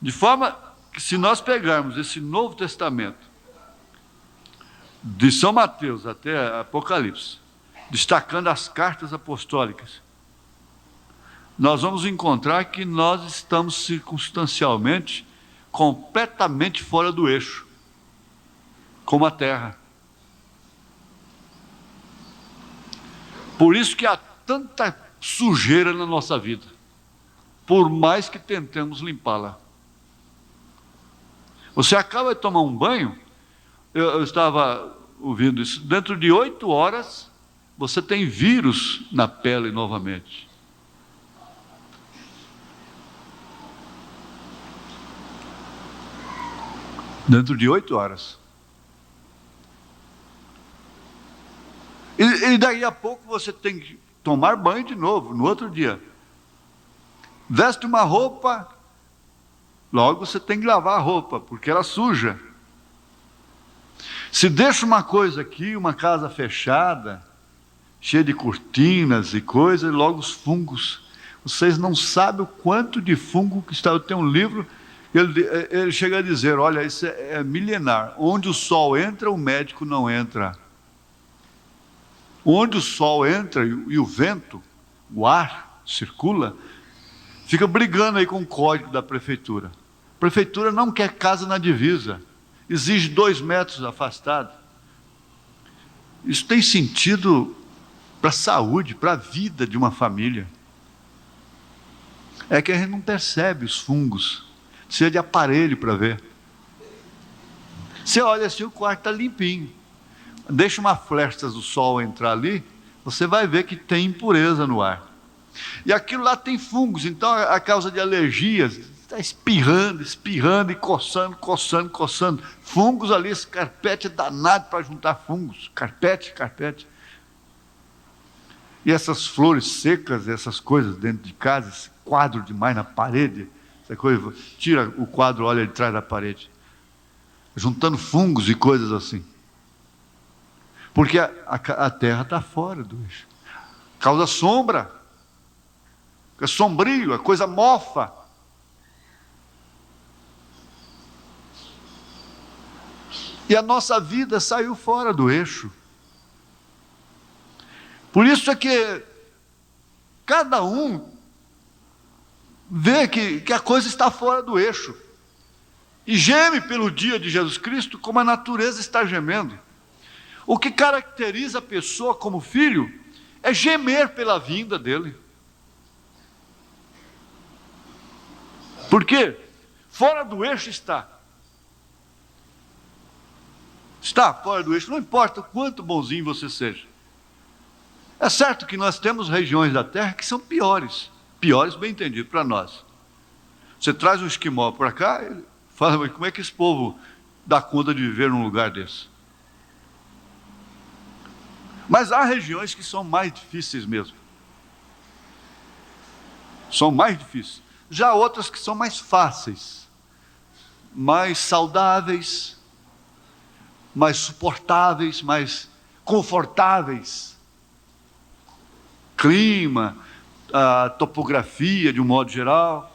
De forma que se nós pegarmos esse Novo Testamento, de São Mateus até Apocalipse, destacando as cartas apostólicas, nós vamos encontrar que nós estamos circunstancialmente completamente fora do eixo, como a terra. Por isso que há tanta sujeira na nossa vida, por mais que tentemos limpá-la. Você acaba de tomar um banho, eu estava ouvindo isso, dentro de 8 horas você tem vírus na pele novamente. Dentro de 8 horas. E daí a pouco você tem que tomar banho de novo, no outro dia. Veste uma roupa, logo você tem que lavar a roupa, porque ela suja. Se deixa uma coisa aqui, uma casa fechada, cheia de cortinas e coisas, logo os fungos. Vocês não sabem o quanto de fungo que está. Eu tenho um livro, ele chega a dizer, olha, isso é milenar. Onde o sol entra, o médico não entra. Onde o sol entra e o vento, o ar circula, fica brigando aí com o código da prefeitura. A prefeitura não quer casa na divisa, exige 2 metros afastado. Isso tem sentido para a saúde, para a vida de uma família. É que a gente não percebe os fungos, precisa de aparelho para ver. Você olha assim, o quarto está limpinho. Deixa uma flecha do sol entrar ali, você vai ver que tem impureza no ar. E aquilo lá tem fungos, então a causa de alergias, está espirrando e coçando. Fungos ali, esse carpete é danado para juntar fungos. Carpete. E essas flores secas, essas coisas dentro de casa, esse quadro demais na parede, essa coisa, tira o quadro, olha de trás da parede. Juntando fungos e coisas assim. Porque a terra está fora do eixo. Causa sombra. É sombrio, a coisa mofa. E a nossa vida saiu fora do eixo. Por isso é que cada um vê que a coisa está fora do eixo. E geme pelo dia de Jesus Cristo como a natureza está gemendo. O que caracteriza a pessoa como filho é gemer pela vinda dele. Por quê? Fora do eixo está. Está fora do eixo, não importa o quanto bonzinho você seja. É certo que nós temos regiões da terra que são piores. Piores, bem entendido, para nós. Você traz um esquimó para cá, ele fala, mas como é que esse povo dá conta de viver num lugar desse? Mas há regiões que são mais difíceis mesmo. São mais difíceis. Já há outras que são mais fáceis, mais saudáveis, mais suportáveis, mais confortáveis. Clima, a topografia de um modo geral.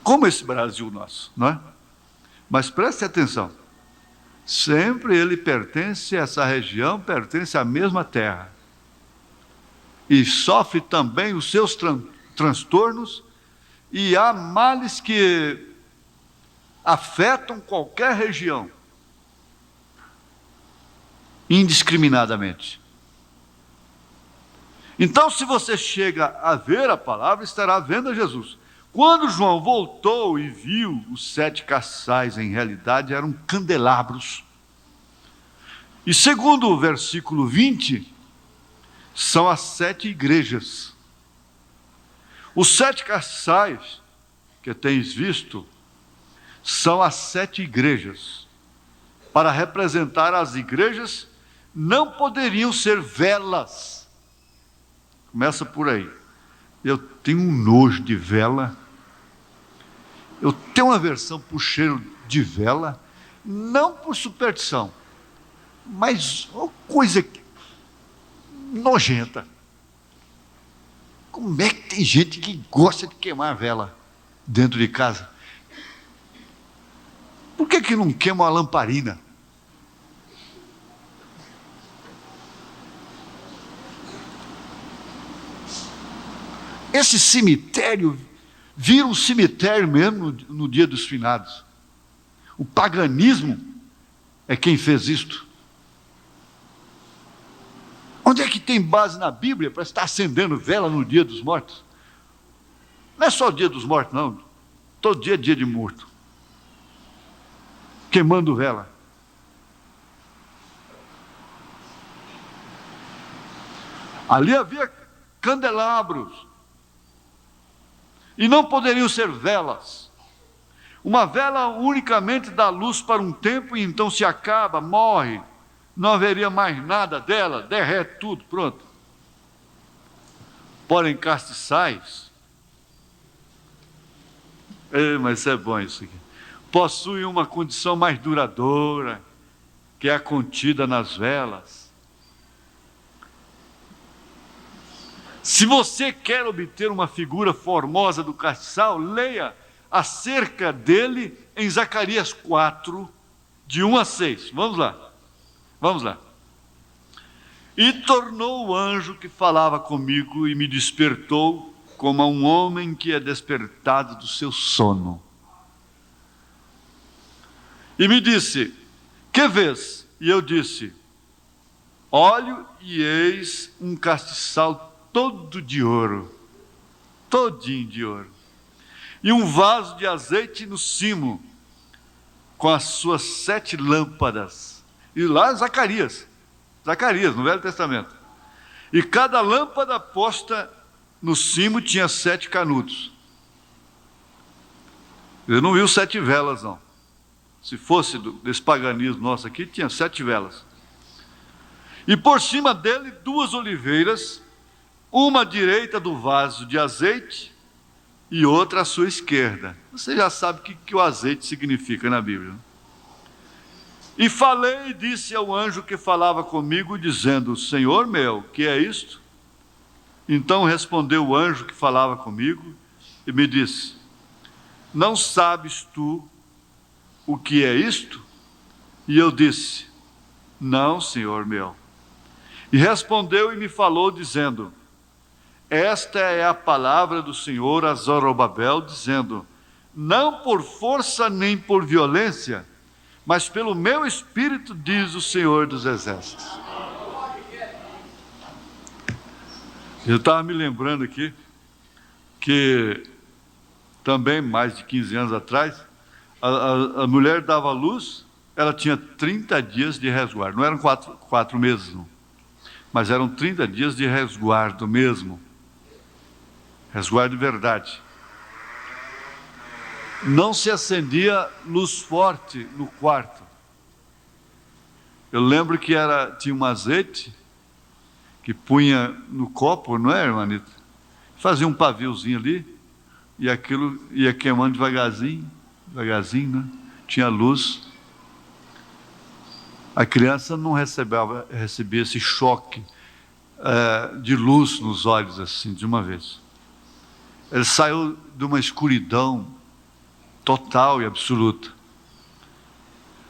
Como esse Brasil nosso, não é? Mas preste atenção. Sempre ele pertence a essa região, pertence à mesma terra. E sofre também os seus transtornos, e há males que afetam qualquer região, indiscriminadamente. Então, se você chega a ver a palavra, estará vendo a Jesus. Quando João voltou e viu os 7 castiçais, em realidade eram candelabros. E segundo o versículo 20, são as 7 igrejas. Os 7 castiçais que tens visto são as 7 igrejas. Para representar as igrejas, não poderiam ser velas. Começa por aí. Eu tenho um nojo de vela. Eu tenho uma aversão por cheiro de vela, não por superstição, mas uma coisa nojenta. Como é que tem gente que gosta de queimar vela dentro de casa? Por que não queima uma lamparina? Esse cemitério vira um cemitério mesmo no dia dos finados. O paganismo é quem fez isto. Onde é que tem base na Bíblia para estar acendendo vela no dia dos mortos? Não é só o dia dos mortos, não. Todo dia é dia de morto. Queimando vela. Ali havia candelabros. E não poderiam ser velas. Uma vela unicamente dá luz para um tempo e então se acaba, morre. Não haveria mais nada dela, derrete tudo, pronto. Porém, castiçais, mas isso é bom isso aqui, possuem uma condição mais duradoura, que é a contida nas velas. Se você quer obter uma figura formosa do castiçal, leia acerca dele em Zacarias 4, de 1 a 6. Vamos lá. Vamos lá. E tornou o anjo que falava comigo e me despertou como a um homem que é despertado do seu sono. E me disse, que vês? E eu disse, olho e eis um castiçal todo de ouro, todinho de ouro, e um vaso de azeite no cimo, com as suas 7 lâmpadas. E lá Zacarias, no Velho Testamento. E cada lâmpada posta no cimo tinha 7 canudos. Eu não vi 7 velas, não. Se fosse desse paganismo nosso aqui, tinha 7 velas. E por cima dele 2 oliveiras, uma à direita do vaso de azeite e outra à sua esquerda. Você já sabe o que o azeite significa na Bíblia. E falei e disse ao anjo que falava comigo, dizendo, Senhor meu, que é isto? Então respondeu o anjo que falava comigo e me disse, não sabes tu o que é isto? E eu disse: não, Senhor meu. E respondeu e me falou, dizendo: esta é a palavra do Senhor a Zorobabel, dizendo: não por força nem por violência, mas pelo meu Espírito, diz o Senhor dos Exércitos. Eu estava me lembrando aqui que também mais de 15 anos atrás, a mulher dava luz, ela tinha 30 dias de resguardo. Não eram quatro meses, não, mas eram 30 dias de resguardo mesmo. Resguardo de verdade. Não se acendia luz forte no quarto. Eu lembro que tinha um azeite que punha no copo, não é, irmanita? Fazia um paviozinho ali e aquilo ia queimando devagarzinho, né? Tinha luz. A criança não recebia esse choque de luz nos olhos assim, de uma vez. Ele saiu de uma escuridão total e absoluta.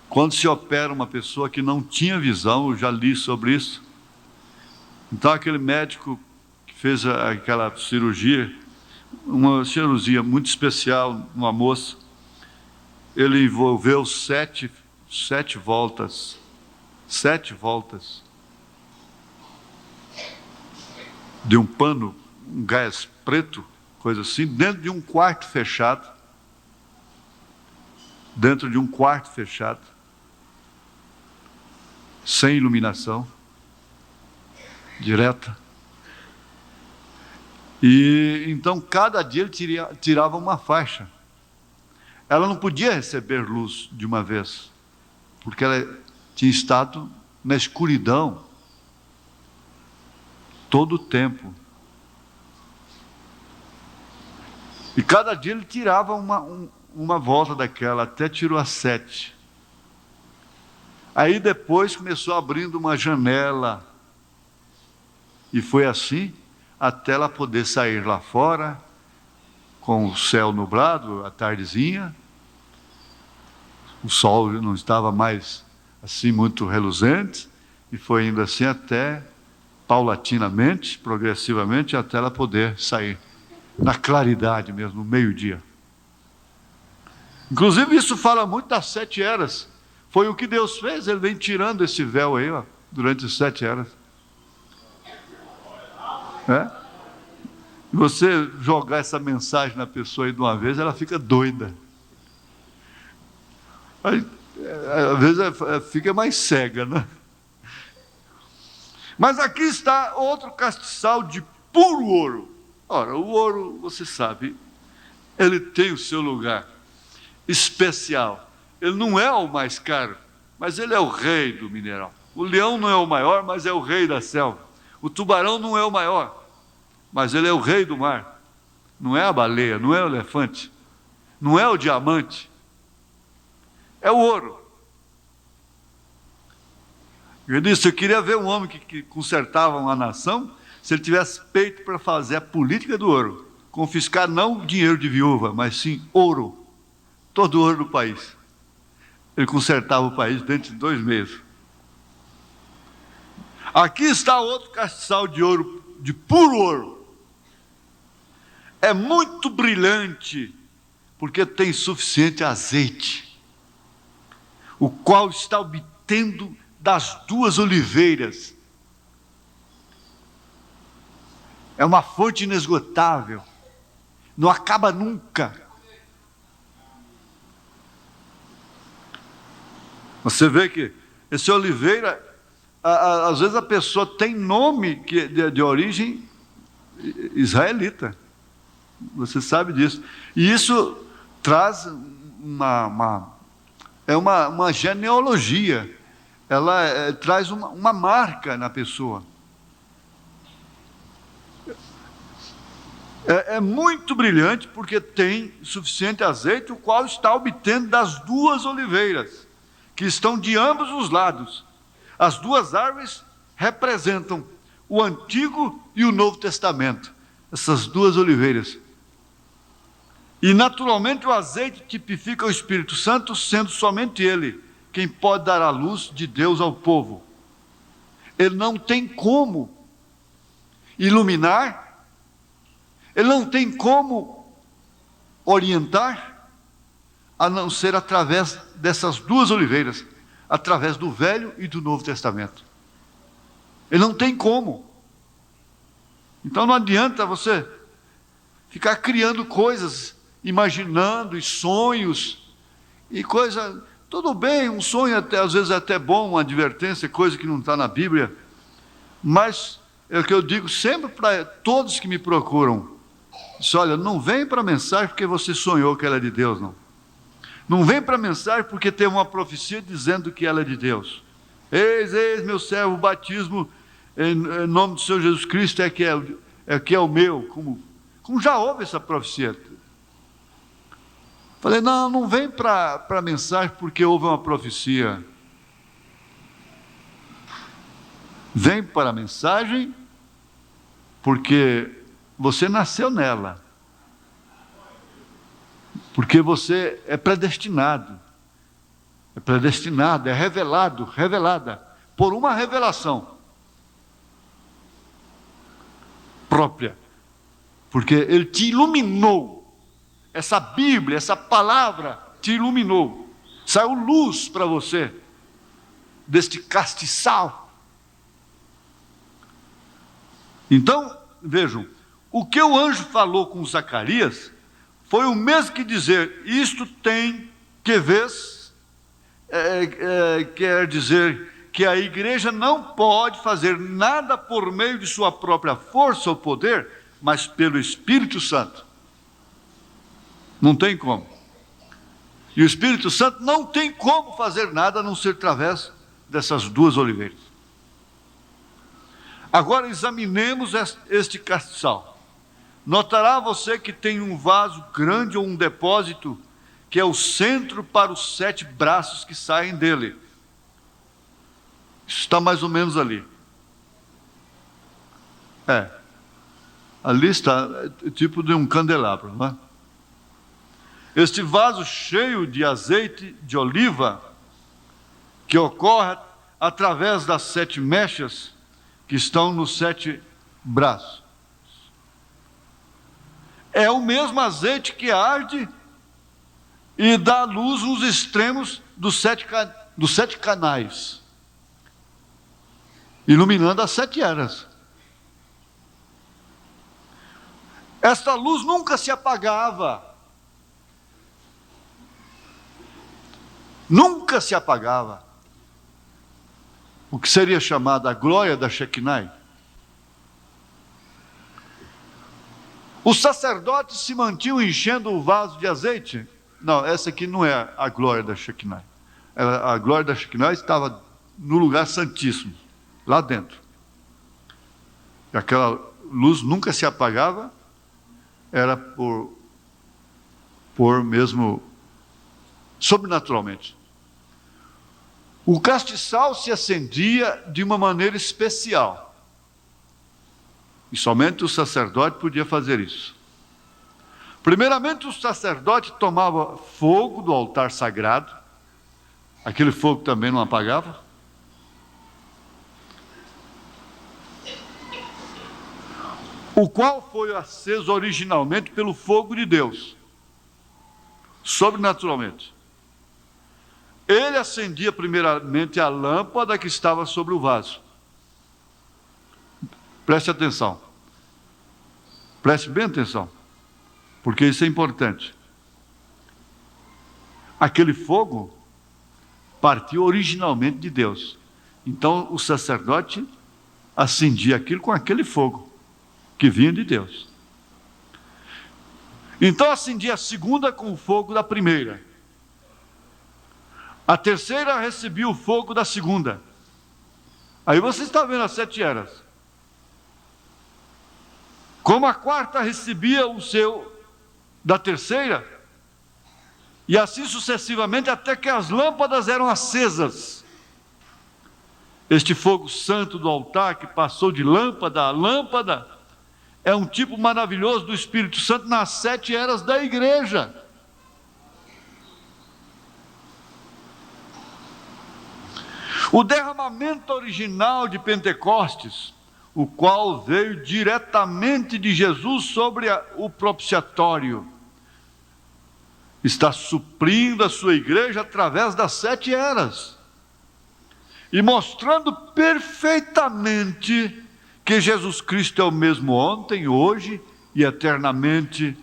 Quando se opera uma pessoa que não tinha visão, eu já li sobre isso. Então aquele médico que fez aquela cirurgia, uma cirurgia muito especial numa moça, ele envolveu sete voltas de um pano, um gás preto, coisa assim, dentro de um quarto fechado, sem iluminação direta. E então cada dia ele tirava uma faixa. Ela não podia receber luz de uma vez, porque ela tinha estado na escuridão todo o tempo. E cada dia ele tirava uma volta daquela, até tirou as 7. Aí depois começou abrindo uma janela. E foi assim até ela poder sair lá fora, com o céu nublado, à tardezinha. O sol não estava mais assim muito reluzente, e foi indo assim até, paulatinamente, progressivamente, até ela poder sair na claridade mesmo, no meio-dia. Inclusive isso fala muito das 7 eras. Foi o que Deus fez, Ele vem tirando esse véu aí, ó, durante as 7 eras. Você jogar essa mensagem na pessoa aí de uma vez, ela fica doida. Aí, às vezes fica mais cega, né? Mas aqui está outro castiçal de puro ouro. Ora, o ouro, você sabe, ele tem o seu lugar especial. Ele não é o mais caro, mas ele é o rei do mineral. O leão não é o maior, mas é o rei da selva. O tubarão não é o maior, mas ele é o rei do mar. Não é a baleia, não é o elefante, não é o diamante, é o ouro. Eu disse, eu queria ver um homem que consertava uma nação, se ele tivesse peito para fazer a política do ouro, confiscar não dinheiro de viúva, mas sim ouro, todo o ouro do país. Ele consertava o país dentro de 2 meses. Aqui está outro castiçal de ouro, de puro ouro. É muito brilhante, porque tem suficiente azeite, o qual está obtendo das 2 oliveiras. É uma fonte inesgotável, não acaba nunca. Você vê que esse oliveira, às vezes a pessoa tem nome de origem israelita. Você sabe disso. E isso traz uma genealogia. Ela traz uma marca na pessoa. É muito brilhante porque tem suficiente azeite, o qual está obtendo das 2 oliveiras, que estão de ambos os lados. As 2 árvores representam o Antigo e o Novo Testamento. Essas 2 oliveiras. E naturalmente o azeite tipifica o Espírito Santo, sendo somente Ele quem pode dar a luz de Deus ao povo. Ele não tem como iluminar, ele não tem como orientar, a não ser através dessas duas oliveiras, através do Velho e do Novo Testamento. Ele não tem como. Então não adianta você ficar criando coisas, imaginando e sonhos e coisa. Tudo bem, um sonho até, às vezes é até bom, uma advertência, coisa que não está na Bíblia, mas é o que eu digo sempre para todos que me procuram. Diz, olha, não vem para a mensagem porque você sonhou que ela é de Deus, não. Não vem para a mensagem porque tem uma profecia dizendo que ela é de Deus. Eis, meu servo, o batismo em nome do Senhor Jesus Cristo é que é o meu. Como já houve essa profecia. Falei, não vem para a mensagem porque houve uma profecia. Vem para a mensagem porque você nasceu nela. Porque você é predestinado. É predestinado, é revelada por uma revelação própria. Porque Ele te iluminou. Essa Bíblia, essa palavra te iluminou. Saiu luz para você deste castiçal. Então, vejam, o que o anjo falou com Zacarias foi o mesmo que dizer, isto tem que ver, quer dizer que a igreja não pode fazer nada por meio de sua própria força ou poder, mas pelo Espírito Santo. Não tem como. E o Espírito Santo não tem como fazer nada a não ser através dessas duas oliveiras. Agora examinemos este castiçal. Notará você que tem um vaso grande ou um depósito que é o centro para os 7 braços que saem dele. Isso está mais ou menos ali. Ali está, tipo de um candelabro, não é? Este vaso cheio de azeite de oliva, que ocorre através das 7 mechas que estão nos 7 braços. É o mesmo azeite que arde e dá luz nos extremos dos 7 canais, iluminando as 7 eras. Esta luz nunca se apagava. Nunca se apagava. O que seria chamado a glória da Shekinah. Os sacerdotes se mantinham enchendo o vaso de azeite. Não, essa aqui não é a glória da Shekinah. A glória da Shekinah estava no lugar santíssimo, lá dentro. E aquela luz nunca se apagava, era por mesmo sobrenaturalmente. O castiçal se acendia de uma maneira especial. E somente o sacerdote podia fazer isso. Primeiramente, o sacerdote tomava fogo do altar sagrado. Aquele fogo também não apagava. O qual foi aceso originalmente pelo fogo de Deus. Sobrenaturalmente. Ele acendia primeiramente a lâmpada que estava sobre o vaso. Preste atenção. Preste bem atenção. Porque isso é importante. Aquele fogo partiu originalmente de Deus. Então o sacerdote acendia aquilo com aquele fogo que vinha de Deus. Então acendia a segunda com o fogo da primeira. A terceira recebia o fogo da segunda. Aí você está vendo as 7 eras. Como a quarta recebia o seu da terceira, e assim sucessivamente até que as lâmpadas eram acesas. Este fogo santo do altar que passou de lâmpada a lâmpada é um tipo maravilhoso do Espírito Santo nas 7 eras da igreja. O derramamento original de Pentecostes, o qual veio diretamente de Jesus sobre o propiciatório, está suprindo a sua igreja através das 7 eras e mostrando perfeitamente que Jesus Cristo é o mesmo ontem, hoje e eternamente.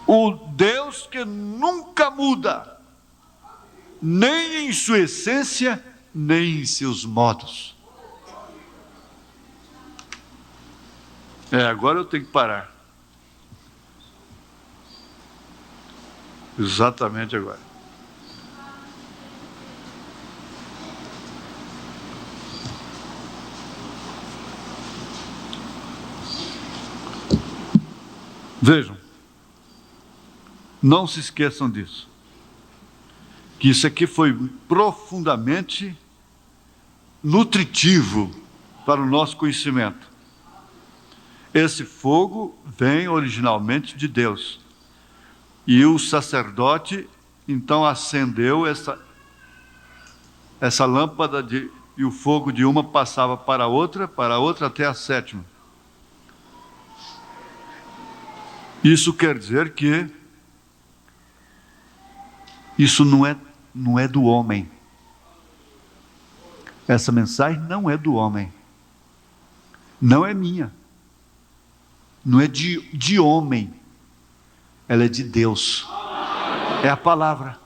O Deus que nunca muda, nem em sua essência, nem em seus modos. Agora eu tenho que parar. Exatamente agora. Vejam, não se esqueçam disso, que isso aqui foi profundamente nutritivo para o nosso conhecimento. Esse fogo vem originalmente de Deus, e o sacerdote então acendeu essa lâmpada e o fogo de uma passava para a outra até a 7ª. Isso quer dizer que isso não é do homem. Essa mensagem não é do homem. Não é minha. Não é de homem. Ela é de Deus. É a palavra.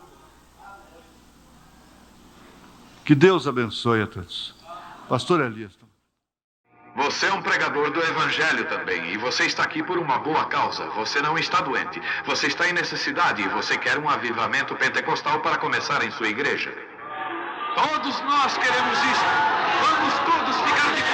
Que Deus abençoe a todos. Pastor Elias. Você é um pregador do Evangelho também, e você está aqui por uma boa causa. Você não está doente, você está em necessidade e você quer um avivamento pentecostal para começar em sua igreja. Todos nós queremos isso. Vamos todos ficar de pé.